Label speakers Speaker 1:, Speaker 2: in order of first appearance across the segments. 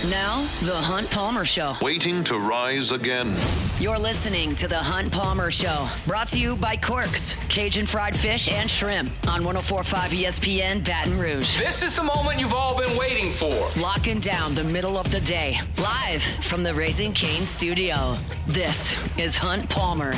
Speaker 1: Now, The Hunt Palmer Show.
Speaker 2: Waiting to rise again.
Speaker 1: You're listening to The Hunt Palmer Show. Brought to you by Corks, Cajun fried fish and shrimp on 104.5 ESPN Baton Rouge.
Speaker 3: This is the moment you've all been waiting for.
Speaker 1: Locking down the middle of the day. Live from the Raising Cane studio. This is Hunt Palmer.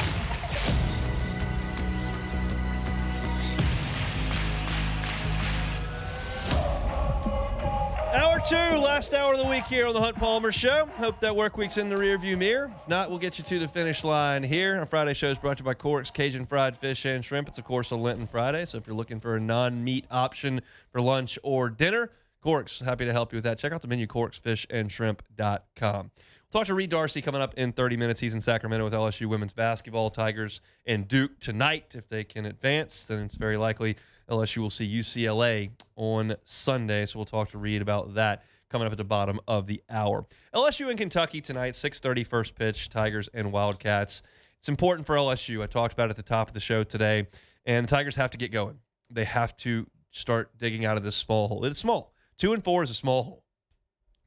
Speaker 4: Hour two, last hour of the week here on the Hunt Palmer Show. Hope that work week's in the rearview mirror. If not, we'll get you to the finish line here. Our Friday show is brought to you by Corks, Cajun fried fish and shrimp. It's, of course, a Lenten Friday, so if you're looking for a non-meat option for lunch or dinner, Corks, happy to help you with that. Check out the menu, corksfishandshrimp.com. We'll talk to Reed Darcy coming up in 30 minutes. He's in Sacramento with LSU women's basketball. Tigers and Duke tonight. If they can advance, then it's very likely LSU will see UCLA on Sunday, so we'll talk to Reed about that coming up at the bottom of the hour. LSU in Kentucky tonight, 6:30 first pitch, Tigers and Wildcats. It's important for LSU. I talked about it at the top of the show today, and the Tigers have to get going. They have to start digging out of this small hole. It's small. 2-4 is a small hole,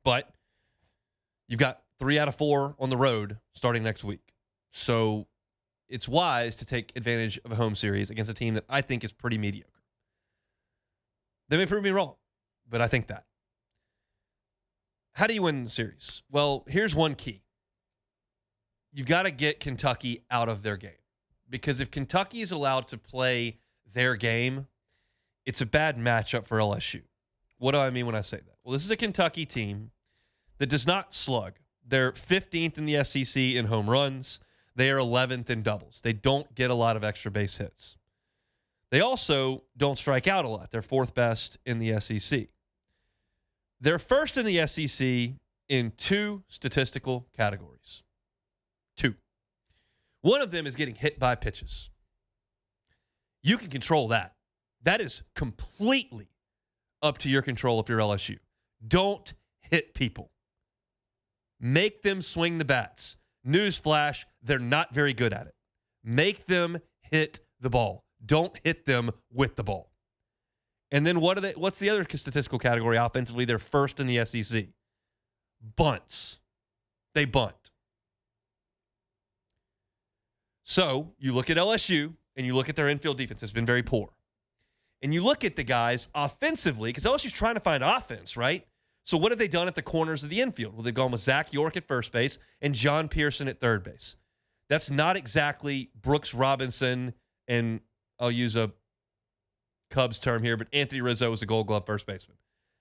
Speaker 4: but you've got 3 out of 4 on the road starting next week. So it's wise to take advantage of a home series against a team that I think is pretty mediocre. They may prove me wrong, but I think that. How do you win the series? Well, here's one key. You've got to get Kentucky out of their game. Because if Kentucky is allowed to play their game, it's a bad matchup for LSU. What do I mean when I say that? Well, this is a Kentucky team that does not slug. They're 15th in the SEC in home runs. They are 11th in doubles. They don't get a lot of extra base hits. They also don't strike out a lot. They're 4th best in the SEC. They're first in the SEC in 2 statistical categories. 2. One of them is getting hit by pitches. You can control that. That is completely up to your control if you're LSU. Don't hit people. Make them swing the bats. Newsflash, they're not very good at it. Make them hit the ball. Don't hit them with the ball. And then what's the other statistical category offensively? They're first in the SEC. Bunts. They bunt. So you look at LSU and you look at their infield defense. It's been very poor. And you look at the guys offensively, because LSU's trying to find offense, right? So what have they done at the corners of the infield? Well, they've gone with Zach York at first base and John Pearson at third base. That's not exactly Brooks Robinson, and I'll use a Cubs term here, but Anthony Rizzo is a Gold Glove first baseman.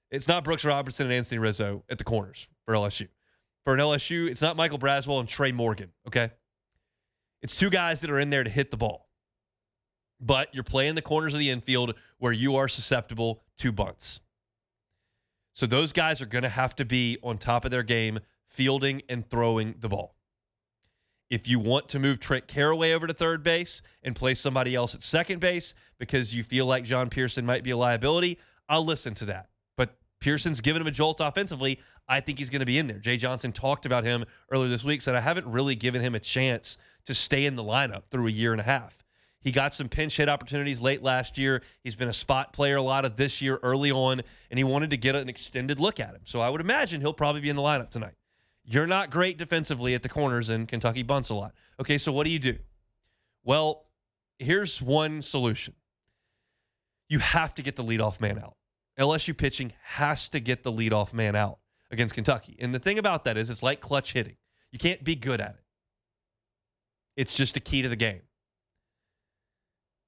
Speaker 4: It's not Brooks Robinson and Anthony Rizzo at the corners for LSU. For an LSU, it's not Michael Braswell and Trey Morgan, okay? It's 2 guys that are in there to hit the ball. But you're playing the corners of the infield where you are susceptible to bunts. So those guys are going to have to be on top of their game, fielding and throwing the ball. If you want to move Trent Caraway over to third base and play somebody else at second base because you feel like John Pearson might be a liability, I'll listen to that. But Pearson's given him a jolt offensively. I think he's going to be in there. Jay Johnson talked about him earlier this week, said I haven't really given him a chance to stay in the lineup through a year and a half. He got some pinch hit opportunities late last year. He's been a spot player a lot of this year early on, and he wanted to get an extended look at him. So I would imagine he'll probably be in the lineup tonight. You're not great defensively at the corners, and Kentucky bunts a lot. Okay, so what do you do? Well, here's one solution. You have to get the leadoff man out. LSU pitching has to get the leadoff man out against Kentucky. And the thing about that is it's like clutch hitting. You can't be good at it. It's just a key to the game.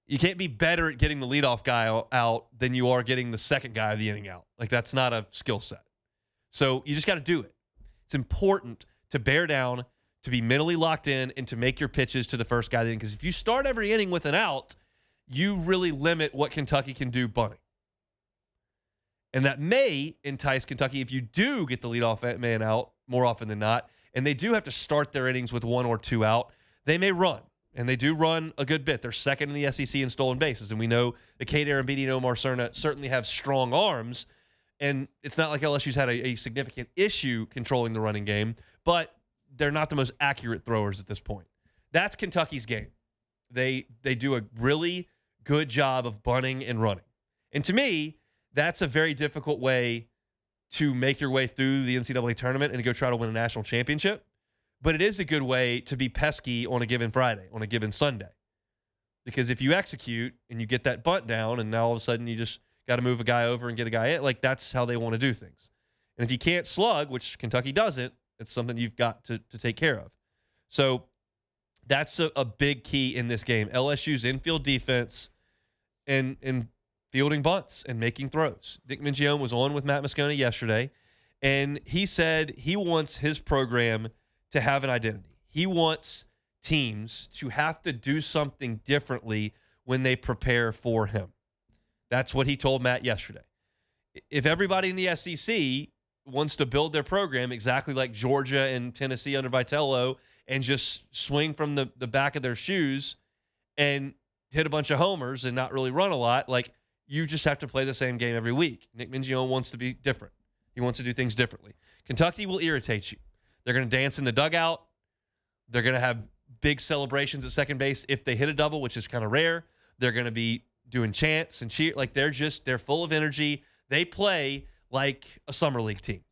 Speaker 4: You can't be better at getting the leadoff guy out than you are getting the second guy of the inning out. Like, that's not a skill set. So you just got to do it. It's important to bear down, to be mentally locked in, and to make your pitches to the first guy of the inning. Because if you start every inning with an out, you really limit what Kentucky can do bunting. And that may entice Kentucky if you do get the leadoff man out more often than not, and they do have to start their innings with 1 or 2 out, they may run. And they do run a good bit. They're second in the SEC in stolen bases. And we know the Kade Arambidi and Omar Cerna certainly have strong arms. And it's not like LSU's had a significant issue controlling the running game, but they're not the most accurate throwers at this point. That's Kentucky's game. They do a really good job of bunting and running. And to me, that's a very difficult way to make your way through the NCAA tournament and to go try to win a national championship. But it is a good way to be pesky on a given Friday, on a given Sunday. Because if you execute and you get that bunt down and now all of a sudden you just got to move a guy over and get a guy in, like that's how they want to do things. And if you can't slug, which Kentucky doesn't, it's something you've got to take care of. So that's a big key in this game. LSU's infield defense and fielding bunts and making throws. Dick Mingione was on with Matt Moscona yesterday, and he said he wants his program to have an identity. He wants teams to have to do something differently when they prepare for him. That's what he told Matt yesterday. If everybody in the SEC wants to build their program exactly like Georgia and Tennessee under Vitello and just swing from the back of their shoes and hit a bunch of homers and not really run a lot, like you just have to play the same game every week. Nick Mingione wants to be different. He wants to do things differently. Kentucky will irritate you. They're going to dance in the dugout. They're going to have big celebrations at second base if they hit a double, which is kind of rare. They're going to be doing chants and cheer. Like they're full of energy. They play like a summer league team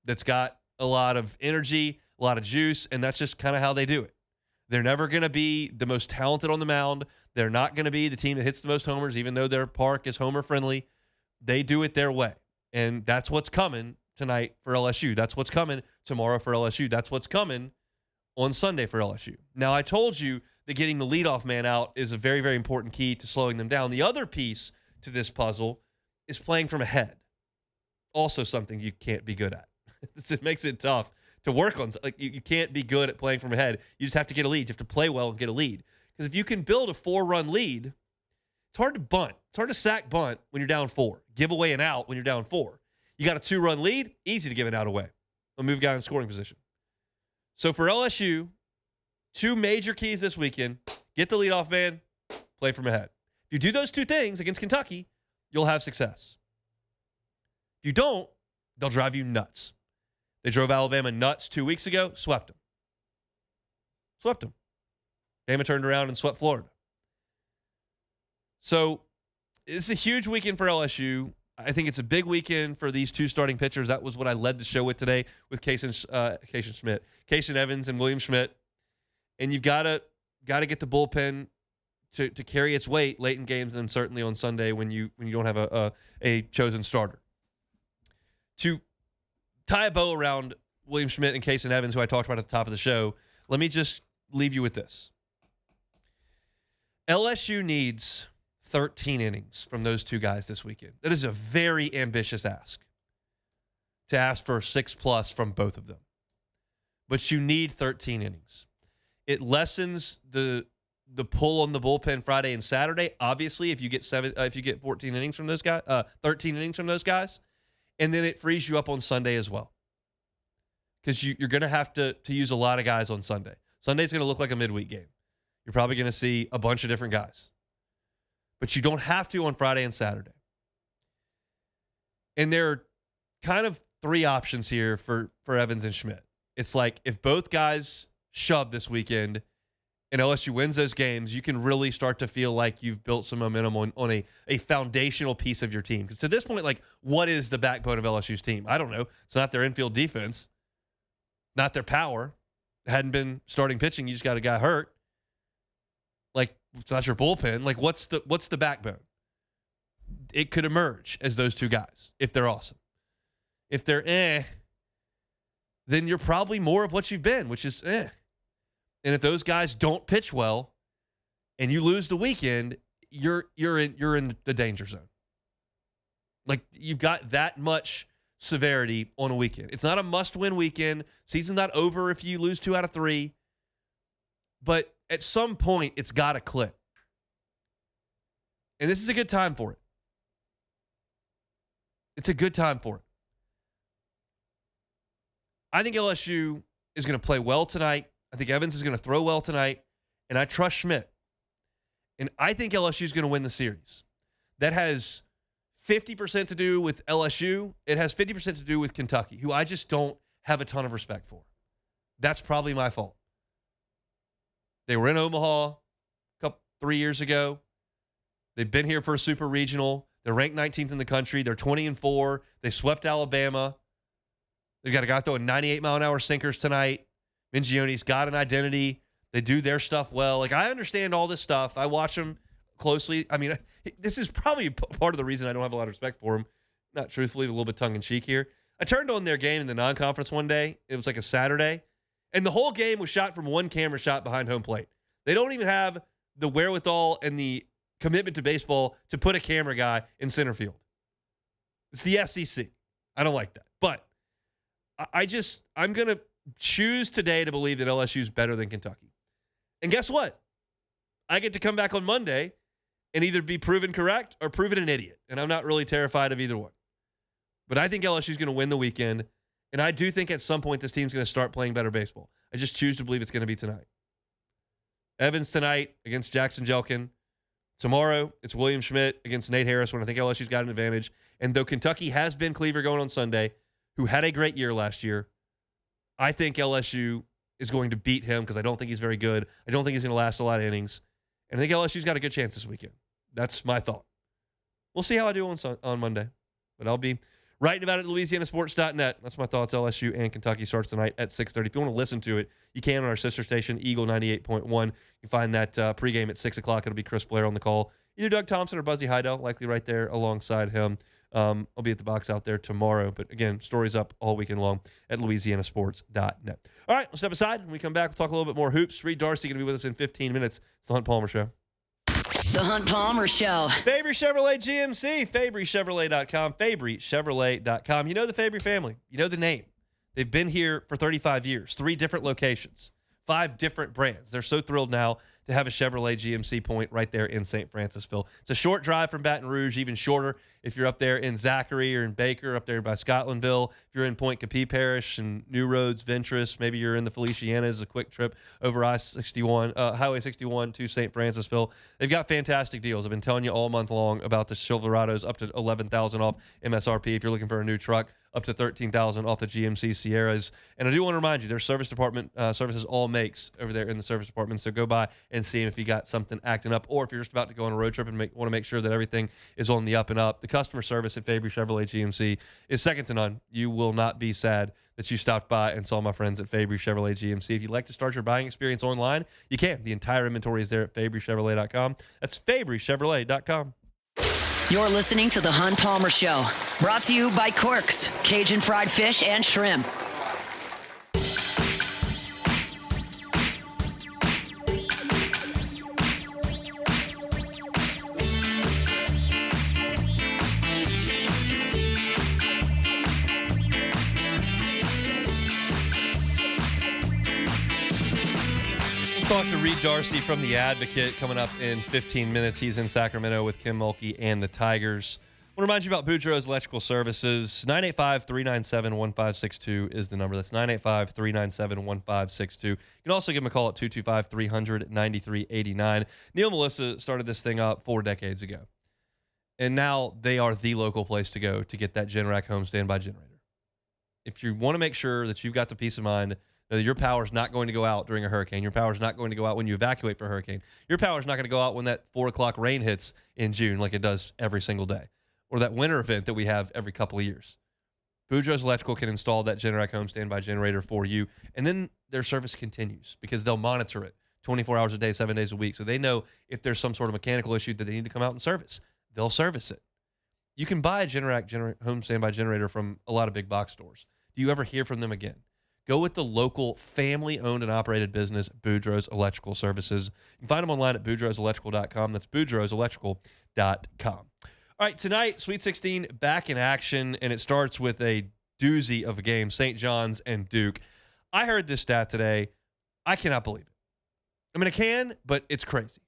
Speaker 4: that's got a lot of energy, a lot of juice, and that's just kind of how they do it. They're never going to be the most talented on the mound. They're not going to be the team that hits the most homers, even though their park is homer friendly. They do it their way, and that's what's coming tonight for LSU. That's what's coming tomorrow for LSU. That's what's coming on Sunday for LSU. Now, I told you that getting the leadoff man out is a very, very important key to slowing them down. The other piece to this puzzle is playing from ahead. Also something you can't be good at. It makes it tough to work on. Like you can't be good at playing from ahead. You just have to get a lead. You have to play well and get a lead. Because if you can build a 4-run lead, it's hard to bunt. It's hard to sack bunt when you're down 4. Give away an out when you're down 4. You got a 2-run lead, easy to give an out away. Or move a guy in scoring position. So for LSU, 2 major keys this weekend: get the leadoff man, play from ahead. If you do those 2 things against Kentucky, you'll have success. If you don't, they'll drive you nuts. They drove Alabama nuts 2 weeks ago, swept them. Bama turned around and swept Florida. So it's a huge weekend for LSU. I think it's a big weekend for these 2 starting pitchers. That was what I led the show with today with Kason Evans and William Schmidt. And you've got to get the bullpen to carry its weight late in games, and certainly on Sunday when you don't have a chosen starter. To tie a bow around William Schmidt and Kason Evans, who I talked about at the top of the show, let me just leave you with this. LSU needs 13 innings from those 2 guys this weekend. That is a very ambitious ask, to ask for 6+ from both of them. But you need 13 innings. It lessens the pull on the bullpen Friday and Saturday. Obviously, if you get 14 innings from those guys, 13 innings from those guys, and then it frees you up on Sunday as well, because you're going to have to use a lot of guys on Sunday. Sunday's going to look like a midweek game. You're probably going to see a bunch of different guys, but you don't have to on Friday and Saturday. And there are kind of 3 options here for Evans and Schmidt. It's like if both guys shove this weekend and LSU wins those games, you can really start to feel like you've built some momentum on a foundational piece of your team. Because to this point, like, what is the backbone of LSU's team? I don't know. It's not their infield defense, not their power. It hadn't been starting pitching. You just got a guy hurt. Like, it's not your bullpen. Like, what's the backbone? It could emerge as those 2 guys if they're awesome. If they're then you're probably more of what you've been, which is And if those guys don't pitch well and you lose the weekend, you're in the danger zone. Like, you've got that much severity on a weekend. It's not a must-win weekend. Season's not over if you lose 2 out of 3. But at some point, it's got to click. And this is a good time for it. It's a good time for it. I think LSU is going to play well tonight. I think Evans is going to throw well tonight. And I trust Schmidt. And I think LSU is going to win the series. That has 50% to do with LSU. It has 50% to do with Kentucky, who I just don't have a ton of respect for. That's probably my fault. They were in Omaha 3 years ago. They've been here for a super regional. They're ranked 19th in the country. They're 20-4. They swept Alabama. They've got a guy throwing 98-mile-an-hour sinkers tonight. Mingione's got an identity. They do their stuff well. Like, I understand all this stuff. I watch them closely. I mean, this is probably part of the reason I don't have a lot of respect for them. Not truthfully, a little bit tongue-in-cheek here. I turned on their game in the non-conference one day. It was like a Saturday. And the whole game was shot from one camera shot behind home plate. They don't even have the wherewithal and the commitment to baseball to put a camera guy in center field. It's the FCC. I don't like that. But I'm going to choose today to believe that LSU is better than Kentucky. And guess what? I get to come back on Monday and either be proven correct or proven an idiot. And I'm not really terrified of either one. But I think LSU is going to win the weekend. And I do think at some point this team's going to start playing better baseball. I just choose to believe it's going to be tonight. Evans tonight against Jackson Jelkin. Tomorrow, it's William Schmidt against Nate Harris, when I think LSU's got an advantage. And though Kentucky has been Cleaver going on Sunday, who had a great year last year, I think LSU is going to beat him because I don't think he's very good. I don't think he's going to last a lot of innings. And I think LSU's got a good chance this weekend. That's my thought. We'll see how I do on Monday. But I'll be writing about it at LouisianaSports.net. That's my thoughts. LSU and Kentucky starts tonight at 6:30. If you want to listen to it, you can on our sister station, Eagle 98.1. You can find that pregame at 6 o'clock. It'll be Chris Blair on the call. Either Doug Thompson or Buzzy Heidel, likely right there alongside him. I'll be at the box out there tomorrow. But again, stories up all weekend long at LouisianaSports.net. All right, we'll step aside. When we come back, we'll talk a little bit more hoops. Reed Darcy going to be with us in 15 minutes. It's the Hunt Palmer Show.
Speaker 1: The Hunt Palmer Show.
Speaker 4: Fabry Chevrolet GMC, FabryChevrolet.com, FabryChevrolet.com. You know the Fabry family. You know the name. They've been here for 35 years, 3 different locations, 5 different brands. They're so thrilled now to have a Chevrolet GMC point right there in St. Francisville. It's a short drive from Baton Rouge, even shorter if you're up there in Zachary or in Baker, up there by Scotlandville. If you're in Point Capee Parish and New Roads, Ventress, maybe you're in the Felicianas, a quick trip over I-61, Highway 61 to St. Francisville. They've got fantastic deals. I've been telling you all month long about the Silverados, up to $11,000 off MSRP if you're looking for a new truck, up to $13,000 off the GMC Sierras. And I do want to remind you, their service department services all makes over there in the service department. So go by and see if you got something acting up, or if you're just about to go on a road trip and want to make sure that everything is on the up and up. The customer service at Fabry Chevrolet GMC is second to none. You will not be sad that you stopped by and saw my friends at Fabry Chevrolet GMC. If you'd like to start your buying experience online, you can. The entire inventory is there at FabryChevrolet.com. That's FabryChevrolet.com.
Speaker 1: You're listening to The Hunt Palmer Show, brought to you by Corks, Cajun fried fish and shrimp.
Speaker 4: Talk to Reed Darcy from The Advocate coming up in 15 minutes. He's in Sacramento with Kim Mulkey and the Tigers. I want to remind you about Boudreaux's Electrical Services. 985-397-1562 is the number. That's 985-397-1562. You can also give them a call at 225-300-9389. Neil and Melissa started this thing up 4 decades ago. And now they are the local place to go to get that Generac home standby generator. If you want to make sure that you've got the peace of mind that your power is not going to go out during a hurricane. Your power is not going to go out when you evacuate for a hurricane. Your power is not going to go out when that 4 o'clock rain hits in June like it does every single day, or that winter event that we have every couple of years. Boudreaux's Electrical can install that Generac home standby generator for you, and then their service continues because they'll monitor it 24 hours a day, 7 days a week, so they know if there's some sort of mechanical issue that they need to come out and service. They'll service it. You can buy a Generac home standby generator from a lot of big box stores. Do you ever hear from them again? Go with the local family-owned and operated business, Boudreaux's Electrical Services. You can find them online at boudreauxelectrical.com. That's boudreauxelectrical.com. All right, tonight, Sweet 16 back in action, and it starts with a doozy of a game, St. John's and Duke. I heard this stat today. I cannot believe it. I mean, I can, but it's crazy.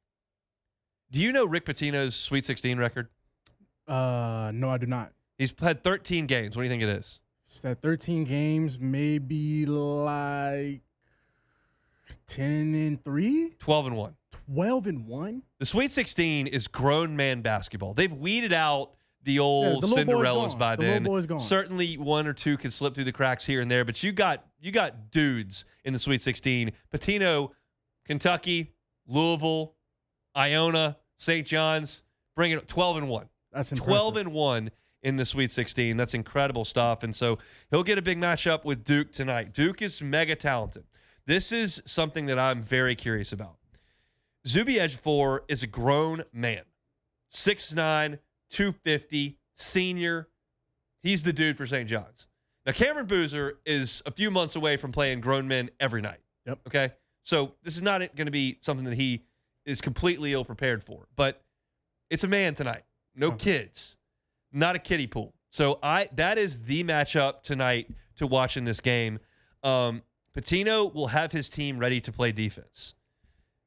Speaker 4: Do you know Rick Pitino's Sweet 16 record?
Speaker 5: No, I do not.
Speaker 4: He's had 13 games. What do you think it is?
Speaker 5: It's that 13 games, maybe like 10-3?
Speaker 4: 12-1.
Speaker 5: 12-1?
Speaker 4: The Sweet 16 is grown man basketball. They've weeded out the old Cinderellas by then. Certainly 1 or 2 could slip through the cracks here and there, but you got dudes in the Sweet 16. Pitino, Kentucky, Louisville, Iona, St. John's, bring it 12-1.
Speaker 5: That's impressive.
Speaker 4: 12-1 in the Sweet 16. That's incredible stuff. And so he'll get a big matchup with Duke tonight. Duke is mega talented. This is something that I'm very curious about. Zuby Ejiofor is a grown man. 6'9", 250, senior. He's the dude for St. John's. Now, Cameron Boozer is a few months away from playing grown men every night.
Speaker 5: Yep.
Speaker 4: Okay? So this is not going to be something that he is completely ill-prepared for. But it's a man tonight. No kids. Not a kiddie pool. So that is the matchup tonight to watch in this game. Pitino will have his team ready to play defense.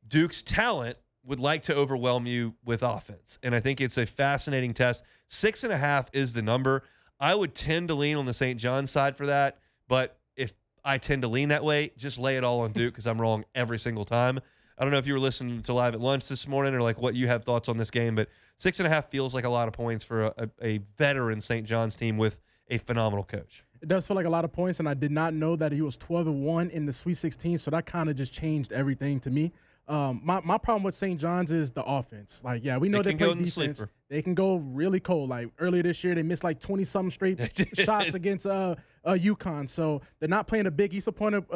Speaker 4: Duke's talent would like to overwhelm you with offense. And I think it's a fascinating test. 6.5 is the number. I would tend to lean on the St. John's side for that. But if I tend to lean that way, just lay it all on Duke because I'm wrong every single time. I don't know if you were listening to Live at Lunch this morning or like what you have thoughts on this game, but 6.5 feels like a lot of points for a veteran St. John's team with a phenomenal coach.
Speaker 5: It does feel like a lot of points, and I did not know that he was 12-1 in the Sweet 16, so that kind of just changed everything to me. My problem with St. John's is the offense. Like, yeah, we know they play defense. They can go really cold. Like earlier this year, they missed like 20-something straight shots against UConn. So they're not playing a Big East opponent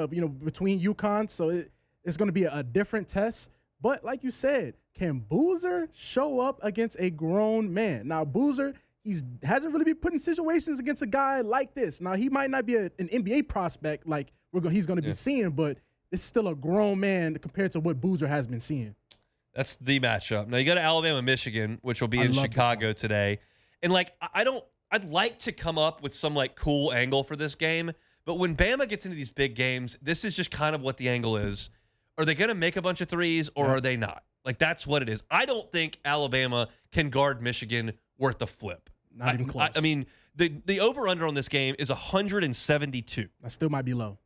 Speaker 5: between UConn. So it's going to be a different test. But like you said, can Boozer show up against a grown man? Now, Boozer, hasn't really been put in situations against a guy like this. Now, he might not be an NBA prospect like he's going to be seeing, but it's still a grown man compared to what Boozer has been seeing.
Speaker 4: That's the matchup. Now, you go to Alabama, Michigan, which will be in Chicago today. And, I'd like to come up with some, cool angle for this game. But when Bama gets into these big games, this is just kind of what the angle is. Are they going to make a bunch of threes or are they not? That's what it is. I don't think Alabama can guard Michigan worth a flip.
Speaker 5: Not even close.
Speaker 4: I mean, the over-under on this game is 172.
Speaker 5: That still might be low.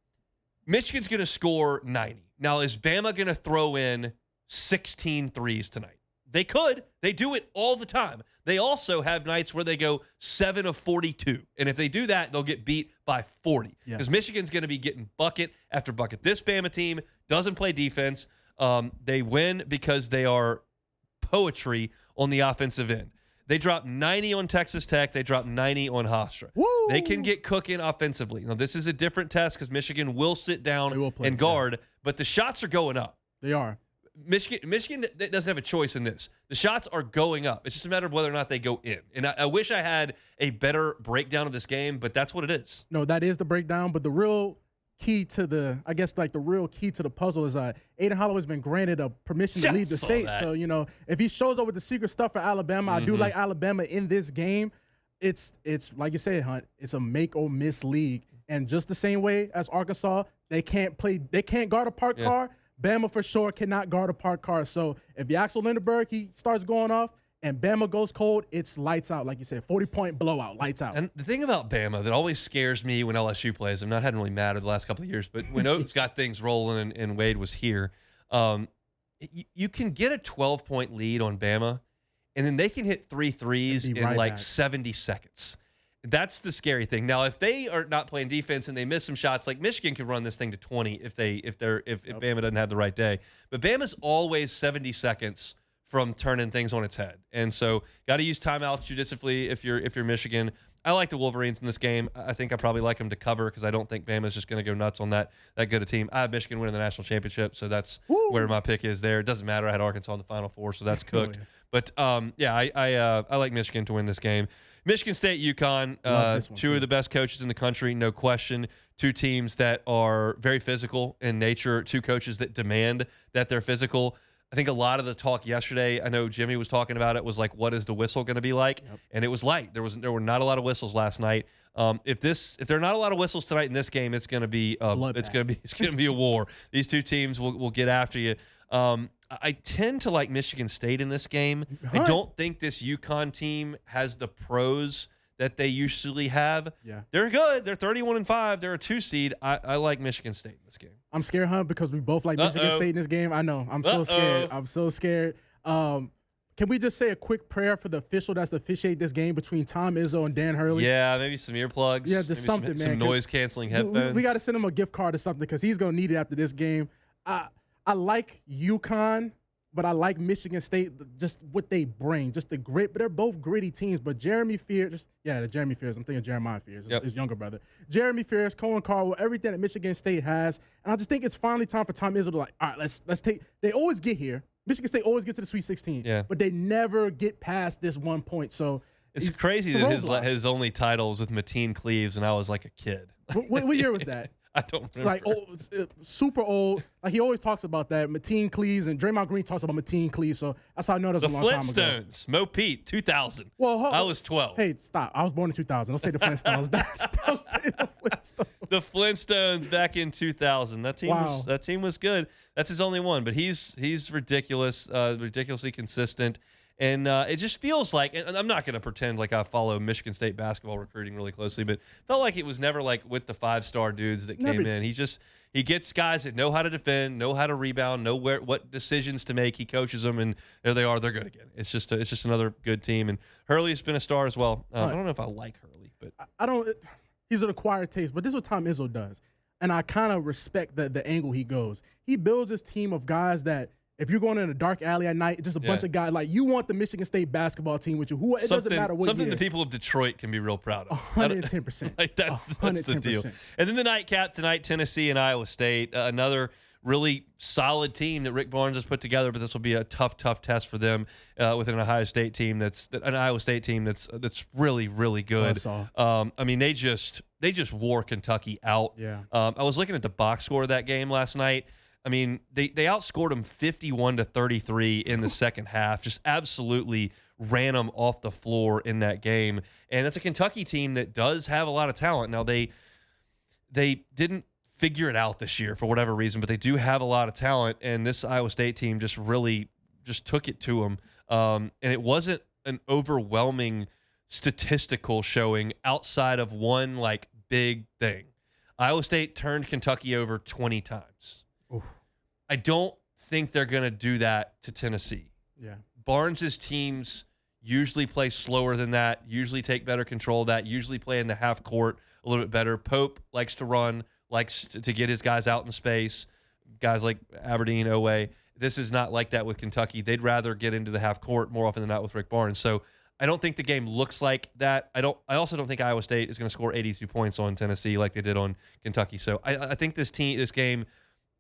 Speaker 4: Michigan's going to score 90. Now, is Bama going to throw in 16 threes tonight? They could. They do it all the time. They also have nights where they go 7 of 42. And if they do that, they'll get beat by 40. Because Michigan's going to be getting bucket after bucket. This Bama team doesn't play defense. They win because they are poetry on the offensive end. They dropped 90 on Texas Tech. They dropped 90 on Hofstra. Woo! They can get cooking offensively. Now, this is a different test because Michigan will sit down and guard, but the shots are going up.
Speaker 5: They are.
Speaker 4: Michigan doesn't have a choice in this. The shots are going up. It's just a matter of whether or not they go in. And I wish I had a better breakdown of this game, but that's what it is.
Speaker 5: No, that is the breakdown, but the real key to the real key to the puzzle is Aiden Holloway's been granted a permission to leave the state.
Speaker 4: That.
Speaker 5: So, if he shows up with the secret stuff for Alabama, I do like Alabama in this game. It's like you said, Hunt, it's a make or miss league. And just the same way as Arkansas, they can't guard a parked car. Bama for sure cannot guard a parked car. So if Yaxel Lindenberg, he starts going off, and Bama goes cold, it's lights out. Like you said, 40-point blowout, lights out.
Speaker 4: And the thing about Bama that always scares me when LSU plays, I'm not hadn't really mattered the last couple of years, but when Oaks got things rolling and Wade was here, you can get a 12-point lead on Bama, and then they can hit 3 threes in 70 seconds. That's the scary thing. Now, if they are not playing defense and they miss some shots, like Michigan could run this thing to 20 if Bama doesn't have the right day. But Bama's always 70 seconds from turning things on its head. And so got to use timeouts judiciously if you're Michigan. I like the Wolverines in this game. I think I probably like them to cover because I don't think Bama's just going to go nuts on that good a team. I have Michigan winning the national championship, so that's where my pick is there. It doesn't matter. I had Arkansas in the Final Four, so that's cooked. But, I like Michigan to win this game. Michigan State, UConn, two of the best coaches in the country, no question. Two teams that are very physical in nature, two coaches that demand that they're physical. I think a lot of the talk yesterday, I know Jimmy was talking about it, was like, what is the whistle going to be like? Yep. And it was light. There were not a lot of whistles last night. If there are not a lot of whistles tonight in this game, it's going to be a war. These two teams will get after you. I tend to like Michigan State in this game. I don't think this UConn team has the pros that they usually have. Yeah. They're good. They're 31-5. They're a 2 seed. I like Michigan State in this game.
Speaker 5: I'm scared, Hunt, because we both like Michigan State in this game. I know. I'm so scared. I'm so scared. Can we just say a quick prayer for the official that's to officiate this game between Tom Izzo and Dan Hurley?
Speaker 4: Yeah, maybe some earplugs.
Speaker 5: Yeah, just something, man.
Speaker 4: Some noise-canceling headphones.
Speaker 5: We got to send him a gift card or something because he's going to need it after this game. I like UConn but I like Michigan State, just what they bring, just the grit. But they're both gritty teams. But Jeremy Fears, that's Jeremy Fears. I'm thinking Jeremiah Fears, his younger brother. Jeremy Fears, Cohen Caldwell, everything that Michigan State has. And I just think it's finally time for Tom Izzo to all right, let's take. They always get here. Michigan State always get to the Sweet 16, but they never get past this 1 point. So
Speaker 4: it's crazy that his only title was with Mateen Cleaves, and I was like a kid.
Speaker 5: What year was that?
Speaker 4: I don't remember.
Speaker 5: Super old. Like, he always talks about that. Mateen Cleaves, and Draymond Green talks about Mateen Cleaves, so that's how I know that's a long time ago.
Speaker 4: The Flintstones. Mo Pete, 2000.
Speaker 5: Well,
Speaker 4: I was 12.
Speaker 5: Hey, stop. I was born in 2000. Don't say the Flintstones. Don't say the Flintstones.
Speaker 4: The Flintstones back in 2000. That team was good. That's his only one, but he's ridiculous, ridiculously consistent. And it just feels like, and I'm not going to pretend like I follow Michigan State basketball recruiting really closely, but felt like it was never like with the 5-star dudes that came in. He gets guys that know how to defend, know how to rebound, know what decisions to make. He coaches them, and there they are. They're good again. It's just another good team. And Hurley's been a star as well. I don't know if I like Hurley, but
Speaker 5: I don't. He's an acquired taste, but this is what Tom Izzo does, and I kind of respect the angle he goes. He builds this team of guys that, if you're going in a dark alley at night, just a bunch of guys, like, you want the Michigan State basketball team with you. It doesn't matter what
Speaker 4: Something
Speaker 5: year.
Speaker 4: the people of Detroit can be real proud of.
Speaker 5: 110%.
Speaker 4: Like that's the deal. And then the nightcap tonight, Tennessee and Iowa State. Another really solid team that Rick Barnes has put together, but this will be a tough test for them with an Iowa State team that's really, really good. I mean, they just wore Kentucky out.
Speaker 5: Yeah.
Speaker 4: I was looking at the box score of that game last night. I mean, they outscored them 51-33 in the second half. Just absolutely ran them off the floor in that game. And that's a Kentucky team that does have a lot of talent. Now, they didn't figure it out this year for whatever reason, but they do have a lot of talent. And this Iowa State team just took it to them. And it wasn't an overwhelming statistical showing outside of one like big thing. Iowa State turned Kentucky over 20 times. I don't think they're going to do that to Tennessee.
Speaker 5: Yeah.
Speaker 4: Barnes' teams usually play slower than that, usually take better control of that, usually play in the half court a little bit better. Pope likes to run, likes to get his guys out in space, guys like Aberdeen, Owe. This is not like that with Kentucky. They'd rather get into the half court more often than not with Rick Barnes. So I don't think the game looks like that. I also don't think Iowa State is going to score 82 points on Tennessee like they did on Kentucky. So I think this game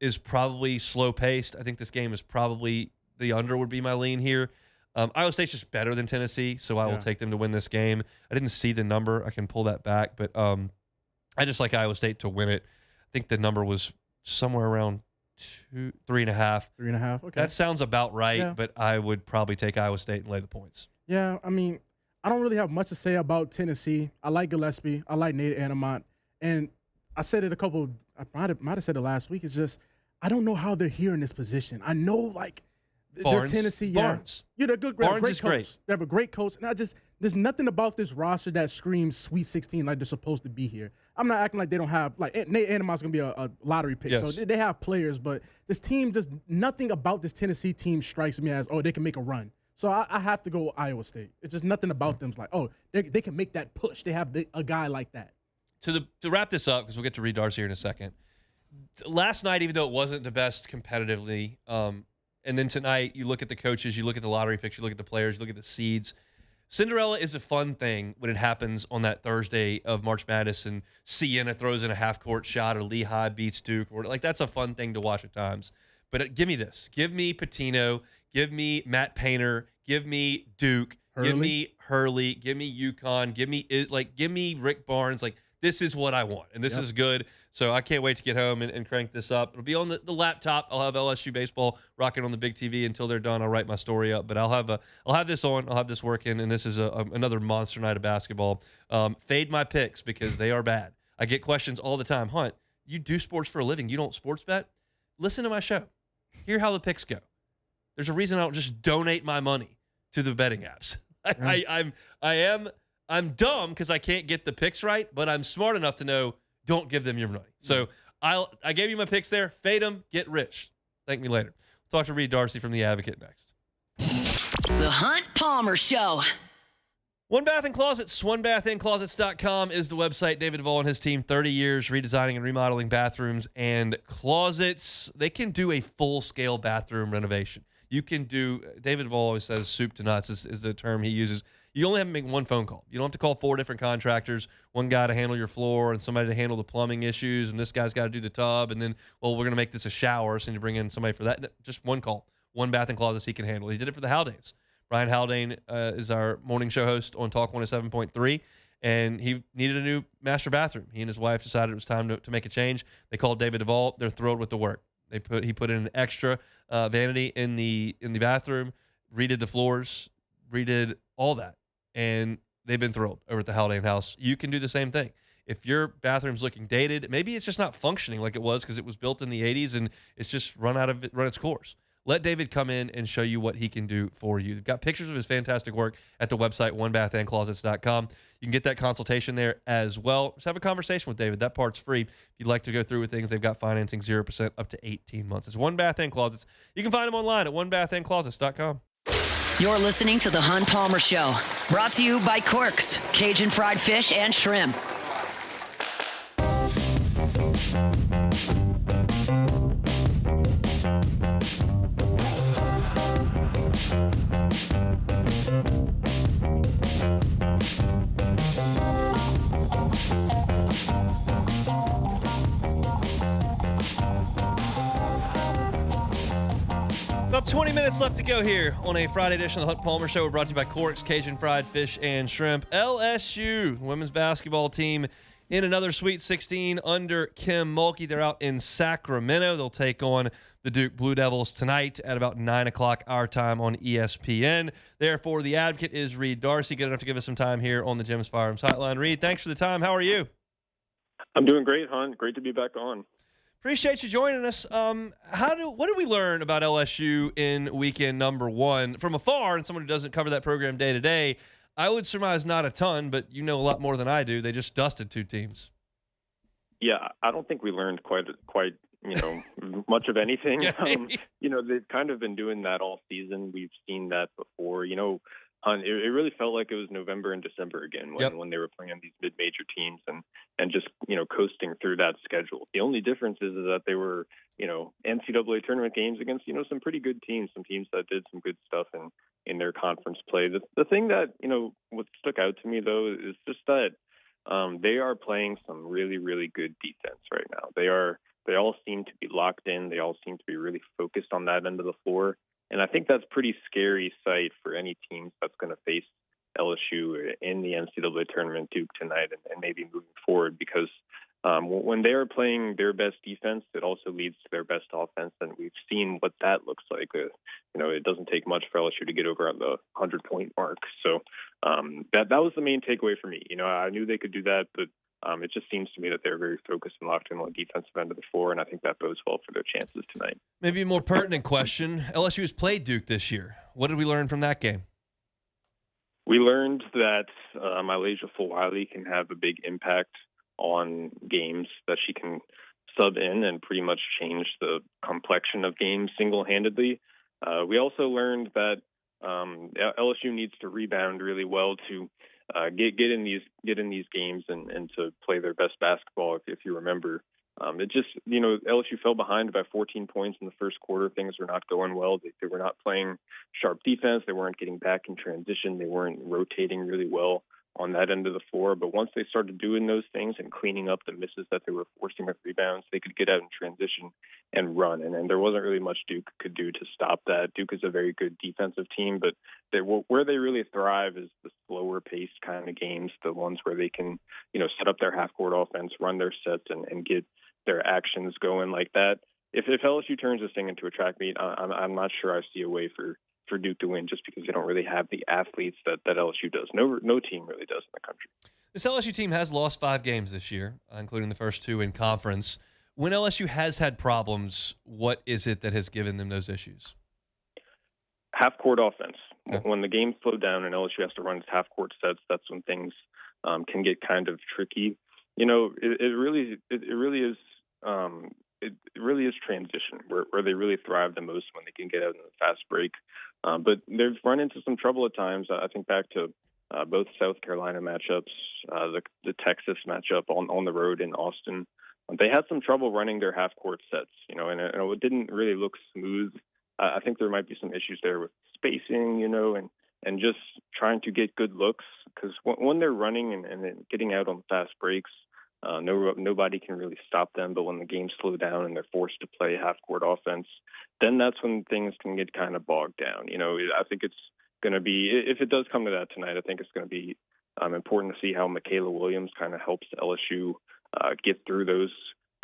Speaker 4: is probably slow-paced. I think this game is probably the under would be my lean here. Iowa State's just better than Tennessee, so I will take them to win this game. I didn't see the number. I can pull that back, but I just like Iowa State to win it. I think the number was somewhere around 3.5.
Speaker 5: 3.5, okay.
Speaker 4: That sounds about right, but I would probably take Iowa State and lay the points.
Speaker 5: Yeah, I mean, I don't really have much to say about Tennessee. I like Gillespie. I like Nate Anamont. And I said it I might have said it last week. It's just, I don't know how they're here in this position. I know, like, they're Tennessee.
Speaker 4: Barnes.
Speaker 5: Yeah, they're good.
Speaker 4: Barnes
Speaker 5: great
Speaker 4: is
Speaker 5: coach.
Speaker 4: great.
Speaker 5: They have a great coach. And there's nothing about this roster that screams Sweet 16 like they're supposed to be here. I'm not acting like they don't have, like, Nate Anamont's going to be a lottery pick.
Speaker 4: Yes.
Speaker 5: So they have players, but this team, just nothing about this Tennessee team strikes me as, they can make a run. So I have to go Iowa State. It's just nothing about them is like, they can make that push. They have a guy like that.
Speaker 4: To wrap this up, because we'll get to read Darcy here in a second. Last night, even though it wasn't the best competitively, and then tonight, you look at the coaches, you look at the lottery picks, you look at the players, you look at the seeds. Cinderella is a fun thing when it happens on that Thursday of March Madness and Siena throws in a half-court shot or Lehigh beats Duke. That's a fun thing to watch at times. But give me this. Give me Pitino. Give me Matt Painter. Give me Duke. Give me Hurley. Give me UConn. Give me Rick Barnes. Like, this is what I want, and this is good. So I can't wait to get home and crank this up. It'll be on the laptop. I'll have LSU baseball rocking on the big TV until they're done. I'll write my story up, but I'll have this on. I'll have this working, and this is another monster night of basketball. Fade my picks because they are bad. I get questions all the time. Hunt, you do sports for a living. You don't sports bet? Listen to my show. Hear how the picks go. There's a reason I don't just donate my money to the betting apps. I'm dumb because I can't get the picks right, but I'm smart enough to know don't give them your money. So I gave you my picks there. Fade them, get rich. Thank me later. We'll talk to Reed Darcy from The Advocate next.
Speaker 1: The Hunt Palmer Show.
Speaker 4: One Bath and Closets, onebathandclosets.com is the website. David Duvall and his team, 30 years redesigning and remodeling bathrooms and closets. They can do a full-scale bathroom renovation. You can do, David Vall always says soup to nuts is the term he uses. You only have to make one phone call. You don't have to call 4 different contractors, one guy to handle your floor and somebody to handle the plumbing issues, and this guy's got to do the tub, and then, well, we're going to make this a shower, so you bring in somebody for that. No, just one call, one bath and closet he can handle. He did it for the Haldanes. Brian Haldane is our morning show host on Talk 107.3, and he needed a new master bathroom. He and his wife decided it was time to make a change. They called David Duvall. They're thrilled with the work. He put in an extra vanity in the bathroom, redid the floors, redid all that. And they've been thrilled over at the Haldane House. You can do the same thing. If your bathroom's looking dated, maybe it's just not functioning like it was because it was built in the 80s and it's just run its course. Let David come in and show you what he can do for you. We've got pictures of his fantastic work at the website, onebathandclosets.com. You can get that consultation there as well. Just have a conversation with David. That part's free. If you'd like to go through with things, they've got financing 0% up to 18 months. It's One Bath and Closets. You can find them online at onebathandclosets.com.
Speaker 1: You're listening to The Hunt Palmer Show, brought to you by Corks, Cajun fried fish and shrimp.
Speaker 4: About 20 minutes left to go here on a Friday edition of the Hunt Palmer Show. We're brought to you by Corks, Cajun fried fish and shrimp. LSU, women's basketball team, in another Sweet 16 under Kim Mulkey. They're out in Sacramento. They'll take on the Duke Blue Devils tonight at about 9 o'clock our time on ESPN. Therefore, the advocate is Reed Darcy. Good enough to give us some time here on the Jim's Firearms Hotline. Reed, thanks for the time. How are you?
Speaker 6: I'm doing great, Hunt. Great to be back on.
Speaker 4: Appreciate you joining us. What did we learn about LSU in weekend number 1 from afar? And someone who doesn't cover that program day to day, I would surmise not a ton, but you know a lot more than I do. They just dusted 2 teams.
Speaker 6: Yeah, I don't think we learned quite much of anything. They've kind of been doing that all season. We've seen that before. Hunt, it really felt like it was November and December again when they were playing these mid-major teams and just coasting through that schedule. The only difference is that they were NCAA tournament games against some pretty good teams, some teams that did some good stuff in their conference play. The thing that what stuck out to me though is just that they are playing some really, really good defense right now. They all seem to be locked in. They all seem to be really focused on that end of the floor. And I think that's a pretty scary sight for any team that's going to face LSU in the NCAA tournament, Duke tonight, and maybe moving forward, because when they are playing their best defense, it also leads to their best offense, and we've seen what that looks like. It doesn't take much for LSU to get over at the 100-point mark. So that was the main takeaway for me. I knew they could do that, but it just seems to me that they're very focused and locked in on the defensive end of the floor, and I think that bodes well for their chances tonight.
Speaker 4: Maybe a more pertinent question. LSU has played Duke this year. What did we learn from that game?
Speaker 6: We learned that Malaysia Fulwiley can have a big impact on games, that she can sub in and pretty much change the complexion of games single-handedly. We also learned that LSU needs to rebound really well to get in these games and to play their best basketball. If you remember, LSU fell behind by 14 points in the first quarter. Things were not going well. They were not playing sharp defense. They weren't getting back in transition. They weren't rotating really well on that end of the floor. But once they started doing those things and cleaning up the misses that they were forcing with rebounds, they could get out in transition and run. And there wasn't really much Duke could do to stop that. Duke is a very good defensive team, but where they really thrive is the slower paced kind of games, the ones where they can, set up their half-court offense, run their sets, and get their actions going like that. If LSU turns this thing into a track meet, I'm not sure I see a way for Duke to win, just because they don't really have the athletes that LSU does. No team really does in the country.
Speaker 4: This LSU team has lost 5 games this year, including the first 2 in conference. When LSU has had problems, what is it that has given them those issues?
Speaker 6: Half-court offense.
Speaker 4: Okay.
Speaker 6: When the game slowed down and LSU has to run its half-court sets, that's when things can get kind of tricky. It really is transition where they really thrive the most, when they can get out in the fast break. But they've run into some trouble at times. I think back to both South Carolina matchups, the Texas matchup on the road in Austin. They had some trouble running their half-court sets, and it didn't really look smooth I think there might be some issues there with spacing, and just trying to get good looks, because when they're running and then getting out on fast breaks, nobody can really stop them. But when the games slow down and they're forced to play half-court offense, then that's when things can get kind of bogged down. I think it's going to be, if it does come to that tonight, I think it's going to be important to see how Michaela Williams kind of helps LSU get through those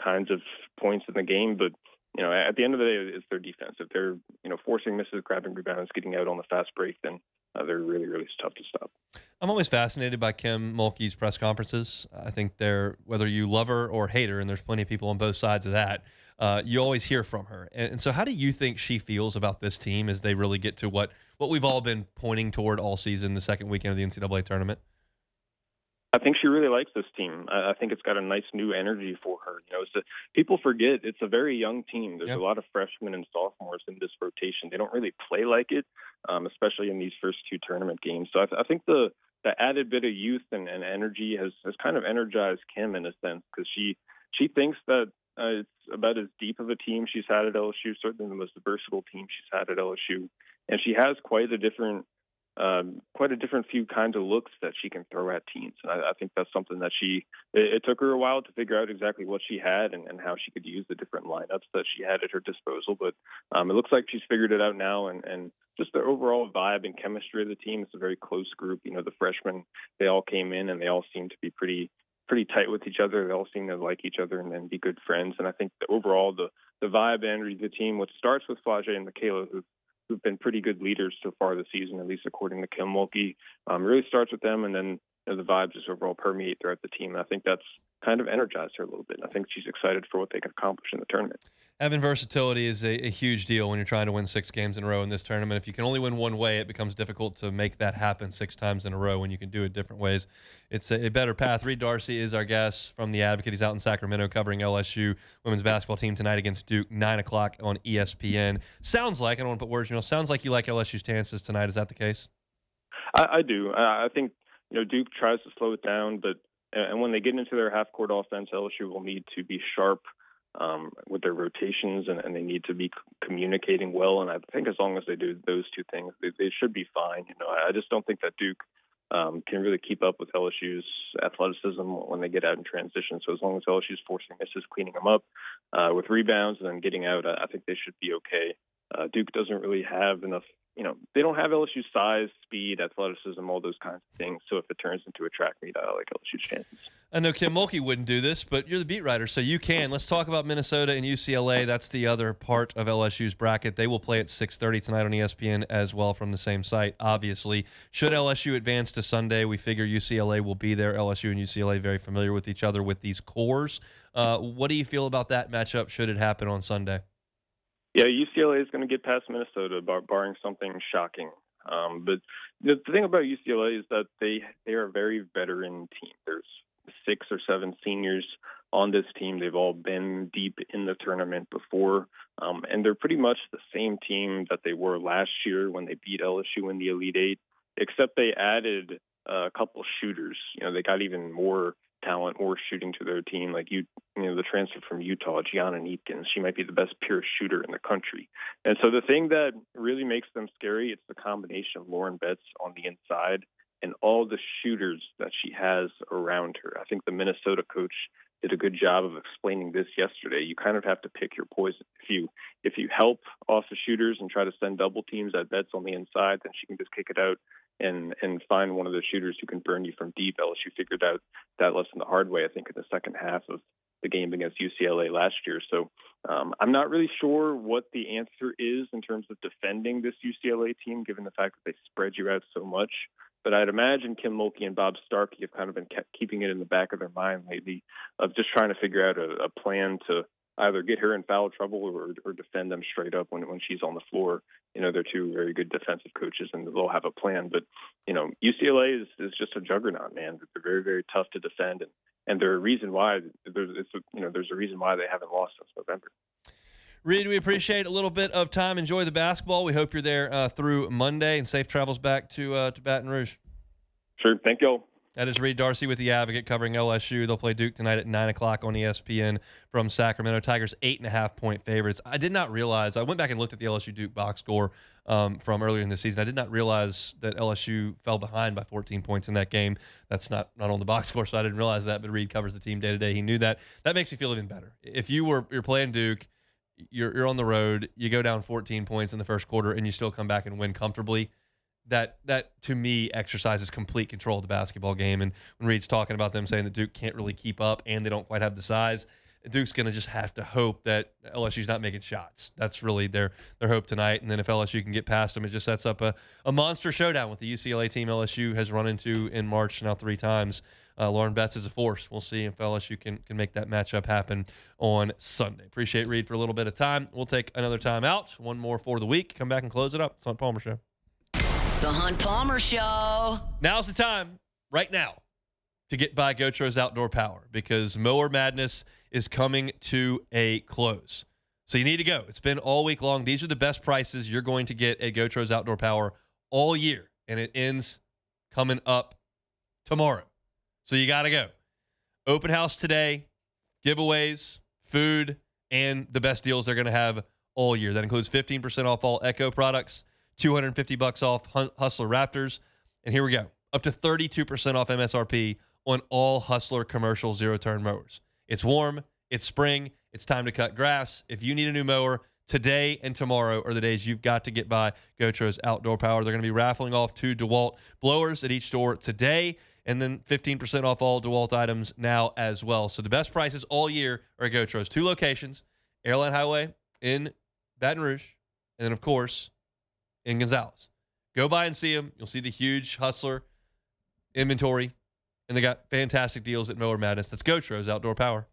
Speaker 6: kinds of points in the game. But at the end of the day, it's their defense. If they're forcing misses, grabbing rebounds, getting out on the fast break, then they're really, really tough to stop.
Speaker 4: I'm always fascinated by Kim Mulkey's press conferences. I think whether you love her or hate her, and there's plenty of people on both sides of that, you always hear from her. And so how do you think she feels about this team as they really get to what we've all been pointing toward all season, the second weekend of the NCAA tournament?
Speaker 6: I think she really likes this team. I think it's got a nice new energy for her. People forget it's a very young team. There's a lot of freshmen and sophomores in this rotation. They don't really play like it, especially in these first two tournament games. So I think the added bit of youth and energy has kind of energized Kim in a sense, because she thinks that it's about as deep of a team she's had at LSU, certainly the most versatile team she's had at LSU, and she has quite a different few kinds of looks that she can throw at teams. And I think that's something that it took her a while to figure out exactly what she had and how she could use the different lineups that she had at her disposal. But it looks like she's figured it out now, and just the overall vibe and chemistry of the team. It's a very close group. The freshmen, they all came in and they all seem to be pretty tight with each other. They all seem to like each other and be good friends. And I think that overall the vibe and energy of the team, what starts with Flau'jae and Michaela, who've been pretty good leaders so far this season, at least according to Kim Mulkey, really starts with them, and then the vibes just overall permeate throughout the team. And I think that's kind of energized her a little bit. I think she's excited for what they can accomplish in the tournament.
Speaker 4: Having versatility is a huge deal when you're trying to win 6 games in a row in this tournament. If you can only win one way, it becomes difficult to make that happen 6 times in a row when you can do it different ways. It's a better path. Reed Darcy is our guest from The Advocate. He's out in Sacramento covering LSU women's basketball team tonight against Duke, 9 o'clock on ESPN. Sounds like, I don't want to put words in your mouth, sounds like you like LSU's chances tonight. Is that the case?
Speaker 6: I do. I think Duke tries to slow it down, and when they get into their half-court offense, LSU will need to be sharp with their rotations, and they need to be communicating well. And I think as long as they do those two things, they should be fine. I just don't think that Duke can really keep up with LSU's athleticism when they get out in transition. So as long as LSU's forcing misses, cleaning them up with rebounds, and then getting out, I think they should be okay. Duke doesn't really have enough. They don't have LSU's size, speed, athleticism, all those kinds of things. So if it turns into a track meet, I like LSU's chances.
Speaker 4: I know Kim Mulkey wouldn't do this, but you're the beat writer, so you can. Let's talk about Minnesota and UCLA. That's the other part of LSU's bracket. They will play at 6:30 tonight on ESPN as well from the same site, obviously. Should LSU advance to Sunday, we figure UCLA will be there. LSU and UCLA very familiar with each other with these cores. What do you feel about that matchup should it happen on Sunday?
Speaker 6: Yeah, UCLA is going to get past Minnesota, barring something shocking. But the thing about UCLA is that they are a very veteran team. There's 6 or 7 seniors on this team. They've all been deep in the tournament before, and they're pretty much the same team that they were last year when they beat LSU in the Elite Eight, except they added a couple shooters. They got even more talent, more shooting to their team. Like the transfer from Utah, Gianna Neepkins, she might be the best pure shooter in the country. And so the thing that really makes them scary, it's the combination of Lauren Betts on the inside and all the shooters that she has around her. I think the Minnesota coach did a good job of explaining this yesterday. You kind of have to pick your poison. If you help off the shooters and try to send double teams at Betts on the inside, then she can just kick it out and find one of the shooters who can burn you from deep. LSU figured out that lesson the hard way, I think, in the second half of the game against UCLA last year. So I'm not really sure what the answer is in terms of defending this UCLA team, given the fact that they spread you out so much. But I'd imagine Kim Mulkey and Bob Starkey have kind of been keeping it in the back of their mind lately of just trying to figure out a plan to either get her in foul trouble or defend them straight up when she's on the floor. They're two very good defensive coaches, and they'll have a plan. But, UCLA is just a juggernaut, man. They're very, very tough to defend, and there's a reason why there's a reason why they haven't lost since November.
Speaker 4: Reed, we appreciate a little bit of time. Enjoy the basketball. We hope you're there through Monday, and safe travels back to Baton Rouge.
Speaker 6: Sure. Thank you all.
Speaker 4: That is Reed Darcy with The Advocate covering LSU. They'll play Duke tonight at 9 o'clock on ESPN from Sacramento. Tigers 8.5-point favorites. I did not realize, I went back and looked at the LSU Duke box score from earlier in the season. I did not realize that LSU fell behind by 14 points in that game. That's not on the box score, so I didn't realize that, but Reed covers the team day to day. He knew that. That makes me feel even better. If you're playing Duke, you're on the road, you go down 14 points in the first quarter, and you still come back and win comfortably. That to me exercises complete control of the basketball game. And when Reed's talking about them saying that Duke can't really keep up and they don't quite have the size, Duke's going to just have to hope that LSU's not making shots. That's really their hope tonight. And then if LSU can get past them, it just sets up a monster showdown with the UCLA team LSU has run into in March now 3 times. Lauren Betts is a force. We'll see if LSU can make that matchup happen on Sunday. Appreciate Reed for a little bit of time. We'll take another time out. One more for the week. Come back and close it up. It's on Palmer Show.
Speaker 1: The Hunt Palmer Show.
Speaker 4: Now's the time, right now, to get by Gotro's Outdoor Power because Mower Madness is coming to a close. So you need to go. It's been all week long. These are the best prices you're going to get at Gotro's Outdoor Power all year, and it ends coming up tomorrow. So you got to go. Open house today, giveaways, food, and the best deals they're going to have all year. That includes 15% off all Echo products, $250 off Hustler Raptors, and here we go. Up to 32% off MSRP on all Hustler commercial zero-turn mowers. It's warm. It's spring. It's time to cut grass. If you need a new mower, today and tomorrow are the days you've got to get by Gotro's Outdoor Power. They're going to be raffling off 2 DeWalt blowers at each store today, and then 15% off all DeWalt items now as well. So the best prices all year are at Gotro's. 2 locations, Airline Highway in Baton Rouge, and then, of course, in Gonzales. Go by and see them. You'll see the huge Hustler inventory, and they got fantastic deals at Mower Madness. That's Gotro's Outdoor Power.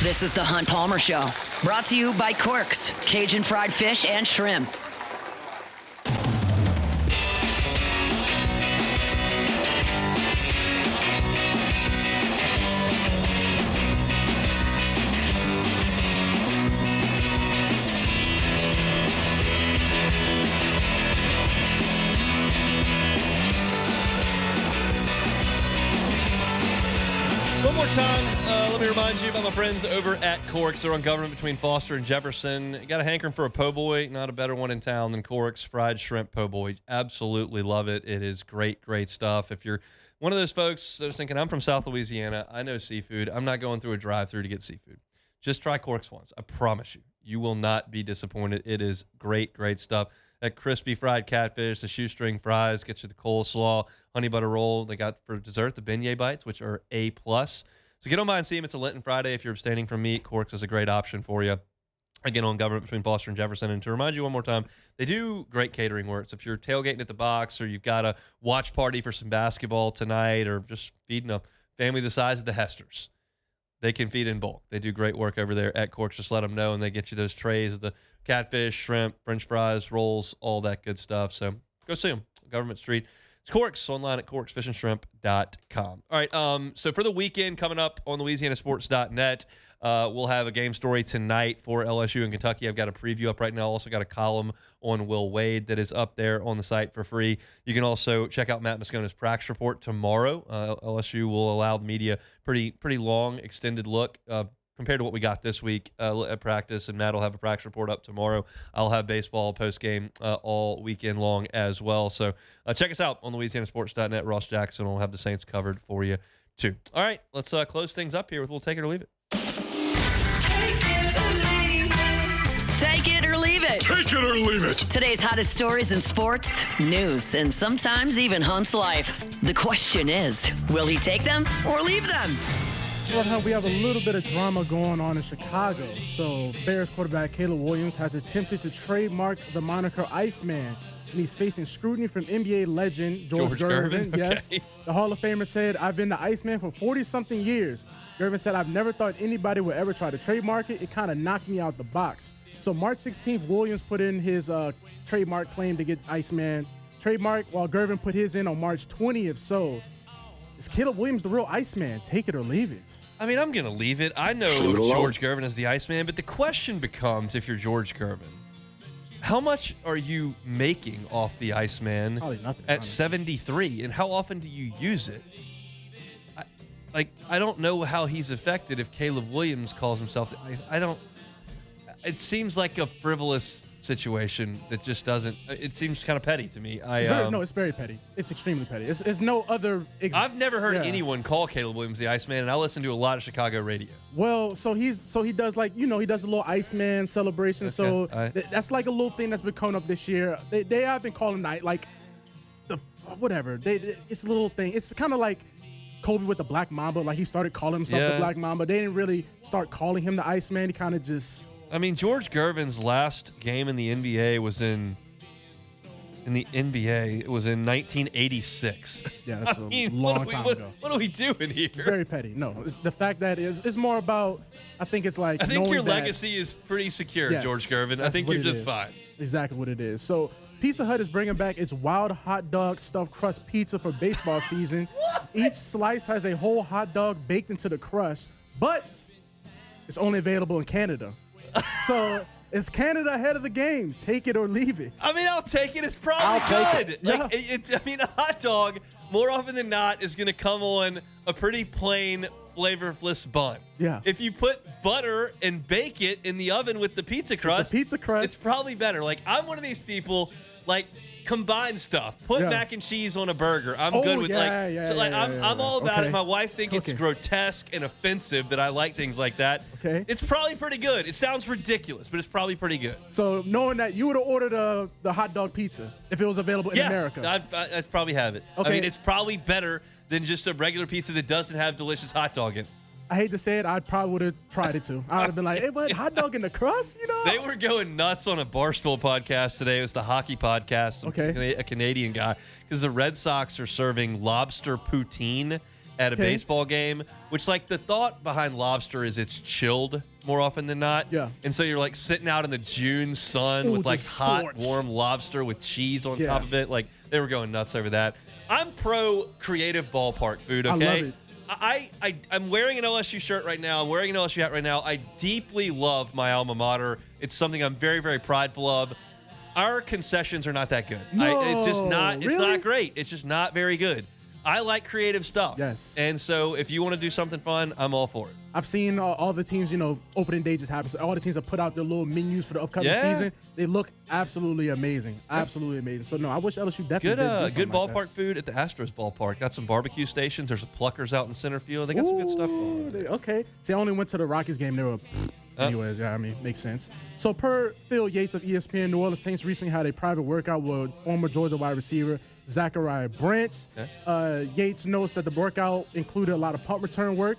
Speaker 1: This is the Hunt Palmer Show, brought to you by Corks, Cajun fried fish and shrimp.
Speaker 4: One more time, let me remind you about my friends over at Corks. They're on Government between Foster and Jefferson. You got a hankering for a po' boy, not a better one in town than Corks fried shrimp po' boy. Absolutely love it. It is great, great stuff. If you're one of those folks that's thinking, I'm from South Louisiana, I know seafood, I'm not going through a drive-through to get seafood. Just try Corks once. I promise you. You will not be disappointed. It is great, great stuff. That crispy fried catfish, the shoestring fries, get you the coleslaw, honey butter roll. They got for dessert the beignet bites, which are A+. So get on by and see them. It's a Lenten Friday. If you're abstaining from meat, Corks is a great option for you. Again, on Government between Foster and Jefferson. And to remind you one more time, they do great catering work. So if you're tailgating at the box or you've got a watch party for some basketball tonight or just feeding a family the size of the Hesters, they can feed in bulk. They do great work over there at Corks. Just let them know, and they get you those trays of the catfish, shrimp, french fries, rolls, all that good stuff. So go see them. Government Street. It's Corks, online at corksfishandshrimp.com. All right, so for the weekend coming up on LouisianaSports.net, we'll have a game story tonight for LSU and Kentucky. I've got a preview up right now. Also got a column on Will Wade that is up there on the site for free. You can also check out Matt Moscona's practice report tomorrow. LSU will allow the media pretty long, extended look compared to what we got this week at practice, and Matt will have a practice report up tomorrow. I'll have baseball post-game all weekend long as well. So check us out on LouisianaSports.net. Ross Jackson will have the Saints covered for you, too. All right, let's close things up here with We'll Take It or Leave It.
Speaker 1: Take it or leave it. Take it or leave it.
Speaker 2: Take it or leave it.
Speaker 1: Today's hottest stories in sports, news, and sometimes even Hunt's life. The question is, will he take them or leave them?
Speaker 5: Well, we have a little bit of drama going on in Chicago. So Bears quarterback Caleb Williams has attempted to trademark the moniker Iceman, and he's facing scrutiny from NBA legend George Gervin.
Speaker 4: Okay.
Speaker 5: Yes, the Hall of Famer said, "I've been the Iceman for 40-something years." Gervin said, "I've never thought anybody would ever try to trademark it. It kind of knocked me out the box." So March 16th, Williams put in his trademark claim to get Iceman trademark, while Gervin put his in on March 20th. So is Caleb Williams the real Iceman? Take it or leave it.
Speaker 4: I mean, I'm going to leave it. I know George Gervin is the Iceman, but the question becomes, if you're George Gervin, How much are you making off the Iceman
Speaker 5: Probably nothing,
Speaker 4: at
Speaker 5: honestly.
Speaker 4: 73, and how often do you use it? I don't know how he's affected if Caleb Williams calls himself. I don't. It seems like a frivolous situation that just doesn't. It seems kind of petty to me.
Speaker 5: It's very petty. It's extremely petty. It's no other.
Speaker 4: I've never heard anyone call Caleb Williams the Iceman, and I listen to a lot of Chicago radio.
Speaker 5: Well, so he does he does a little Iceman celebration.
Speaker 4: Okay.
Speaker 5: So
Speaker 4: Right.
Speaker 5: that's like a little thing that's been coming up this year. They have been calling that like the whatever. It's a little thing. It's kind of like Kobe with the Black Mamba. Like he started calling himself the Black Mamba. They didn't really start calling him the Iceman. He kind of just.
Speaker 4: I mean, George Gervin's last game in the NBA was in the NBA. It was in 1986.
Speaker 5: Yeah, that's a long time ago.
Speaker 4: What are we doing here?
Speaker 5: It's very petty. No, the fact that it's more about. I think it's like.
Speaker 4: I think your
Speaker 5: that,
Speaker 4: legacy is pretty secure,
Speaker 5: yes,
Speaker 4: George Gervin. I think you're just fine.
Speaker 5: Exactly what it is. So Pizza Hut is bringing back its wild hot dog stuffed crust pizza for baseball season. Each slice has a whole hot dog baked into the crust, but it's only available in Canada. So is Canada ahead of the game? Take it or leave it.
Speaker 4: I mean, I'll take it. It's probably good. Like, I mean, a hot dog more often than not is going to come on a pretty plain, flavorless bun.
Speaker 5: Yeah.
Speaker 4: If you put butter and bake it in the oven with the pizza crust, it's probably better. Like, I'm one of these people, like, combine stuff. Put mac and cheese on a burger. I'm good with I'm all about it. My wife thinks it's grotesque and offensive that I like things like that.
Speaker 5: Okay.
Speaker 4: It's probably pretty good. It sounds ridiculous, but it's probably pretty good.
Speaker 5: So knowing that you would have ordered the hot dog pizza if it was available in America.
Speaker 4: I'd probably have it.
Speaker 5: Okay.
Speaker 4: I mean, it's probably better than just a regular pizza that doesn't have delicious hot dog in it.
Speaker 5: I hate to say it, I probably would have tried it too. I would have been like, hey, what, hot dog in the crust?
Speaker 4: They were going nuts on a Barstool podcast today. It was the hockey podcast. A Canadian guy. Because the Red Sox are serving lobster poutine at a baseball game, which, like, the thought behind lobster is it's chilled more often than not.
Speaker 5: Yeah.
Speaker 4: And so you're, like, sitting out in the June sun with, like, hot, warm lobster with cheese on top of it. Like, they were going nuts over that. I'm pro creative ballpark food, okay?
Speaker 5: I love it.
Speaker 4: I'm wearing an LSU shirt right now. I'm wearing an LSU hat right now. I deeply love my alma mater. It's something I'm very, very prideful of. Our concessions are not that good. It's just not. It's not great. It's just not very good. I like creative stuff.
Speaker 5: Yes.
Speaker 4: And so if you want to do something fun, I'm all for it.
Speaker 5: I've seen all the teams, opening day just happened. So all the teams have put out their little menus for the upcoming season. They look absolutely amazing. Absolutely amazing. So, no, I wish LSU definitely did
Speaker 4: good ballpark
Speaker 5: like
Speaker 4: food at the Astros ballpark. Got some barbecue stations. There's Pluckers out in center field. They got some good stuff going on.
Speaker 5: Okay. See, I only went to the Rockies game. They were anyways. Yeah, I mean, makes sense. So, per Phil Yates of ESPN, New Orleans Saints recently had a private workout with former Georgia wide receiver Zachariah Branch. Yates notes that the workout included a lot of punt return work.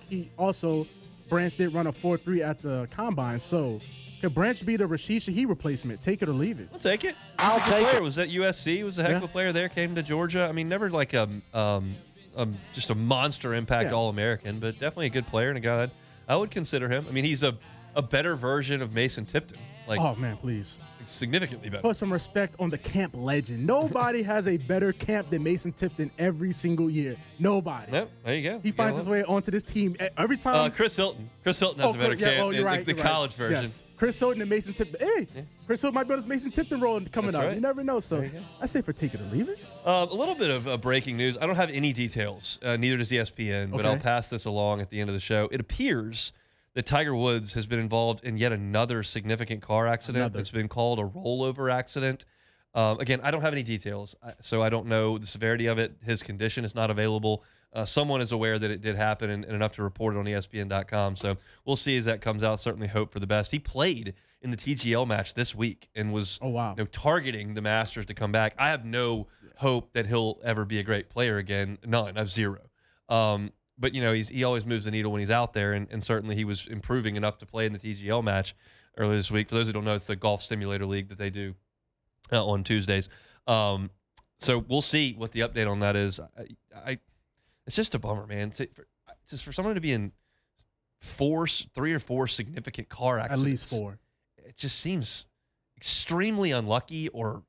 Speaker 5: Branch did run a 4.3 at the combine. So, could Branch be the Rashid Shaheed replacement? Take it or leave it.
Speaker 4: I'll take it. He's a good player. Was at USC. Was a heck of a player there. Came to Georgia. I mean, never like just a monster impact All-American, but definitely a good player and a guy that I would consider him. I mean, he's a better version of Mason Tipton. Like,
Speaker 5: oh man, please.
Speaker 4: Significantly better.
Speaker 5: Put some respect on the camp legend. Nobody has a better camp than Mason Tipton every single year. Nobody.
Speaker 4: Yep, there you go.
Speaker 5: He finds his way onto this team every time.
Speaker 4: Chris Hilton. Chris Hilton has a better camp.
Speaker 5: Oh, you're right.
Speaker 4: The college version.
Speaker 5: Yes. Chris Hilton and Mason Tipton. Hey, Chris Hilton might be on his Mason Tipton role coming up. Right. You never know. So I say for take it or leave it.
Speaker 4: A little bit of breaking news. I don't have any details. Neither does ESPN, but I'll pass this along at the end of the show. It appears that Tiger Woods has been involved in yet another significant car accident. It's been called a rollover accident. Again, I don't have any details, so I don't know the severity of it. His condition is not available. Someone is aware that it did happen and enough to report it on ESPN.com. So we'll see as that comes out. Certainly hope for the best. He played in the TGL match this week and was targeting the Masters to come back. I have no hope that he'll ever be a great player again. None. I have zero. But, he always moves the needle when he's out there, and certainly he was improving enough to play in the TGL match earlier this week. For those who don't know, it's the golf simulator league that they do on Tuesdays. So we'll see what the update on that is. It's just a bummer, man. For someone to be in 3 or 4 significant car accidents.
Speaker 5: At least 4.
Speaker 4: It just seems extremely unlucky, or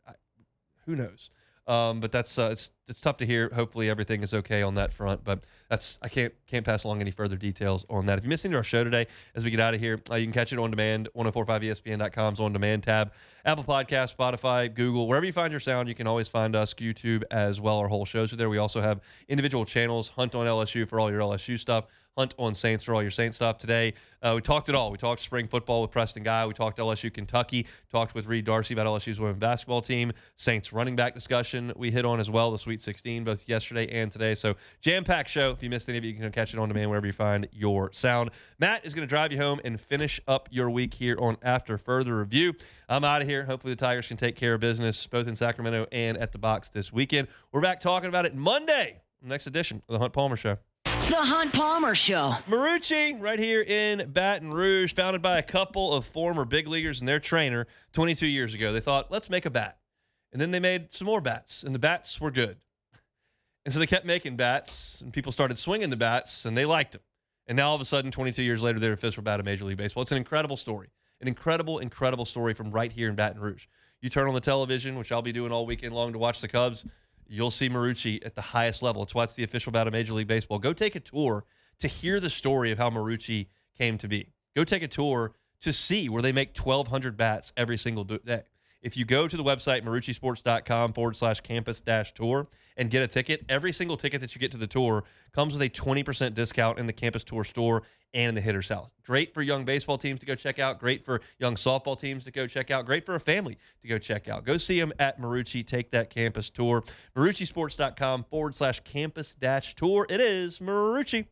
Speaker 4: who knows. But that's it's it's tough to hear. Hopefully everything is okay on that front, but I can't pass along any further details on that. If you missed any of our show today, as we get out of here, you can catch it on demand. 1045ESPN.com's on demand tab. Apple Podcasts, Spotify, Google, wherever you find your sound, you can always find us. YouTube as well. Our whole shows are there. We also have individual channels. Hunt on LSU for all your LSU stuff. Hunt on Saints for all your Saints stuff. Today, we talked it all. We talked spring football with Preston Guy. We talked LSU Kentucky. Talked with Reed Darcy about LSU's women's basketball team. Saints running back discussion we hit on as well, the Sweet 16, both yesterday and today. So jam-packed show. If you missed any of it, you can catch it on demand wherever you find your sound. Matt is going to drive you home and finish up your week here on After Further Review. I'm out of here. Hopefully the Tigers can take care of business both in Sacramento and at the box this weekend. We're back talking about it Monday, next edition of the Hunt Palmer Show.
Speaker 1: The Hunt Palmer Show.
Speaker 4: Marucci, right here in Baton Rouge, founded by a couple of former big leaguers and their trainer 22 years ago. They thought, let's make a bat. And then they made some more bats, and the bats were good. And so they kept making bats, and people started swinging the bats, and they liked them. And now all of a sudden, 22 years later, they're official bat of Major League Baseball. It's an incredible story. An incredible, incredible story from right here in Baton Rouge. You turn on the television, which I'll be doing all weekend long to watch the Cubs, you'll see Marucci at the highest level. That's why it's the official bat of Major League Baseball. Go take a tour to hear the story of how Marucci came to be. Go take a tour to see where they make 1,200 bats every single day. If you go to the website, maruccisports.com/campus-tour and get a ticket, every single ticket that you get to the tour comes with a 20% discount in the Campus Tour store and in the Hitter's House. Great for young baseball teams to go check out. Great for young softball teams to go check out. Great for a family to go check out. Go see them at Marucci. Take that campus tour. maruccisports.com/campus-tour. It is Marucci.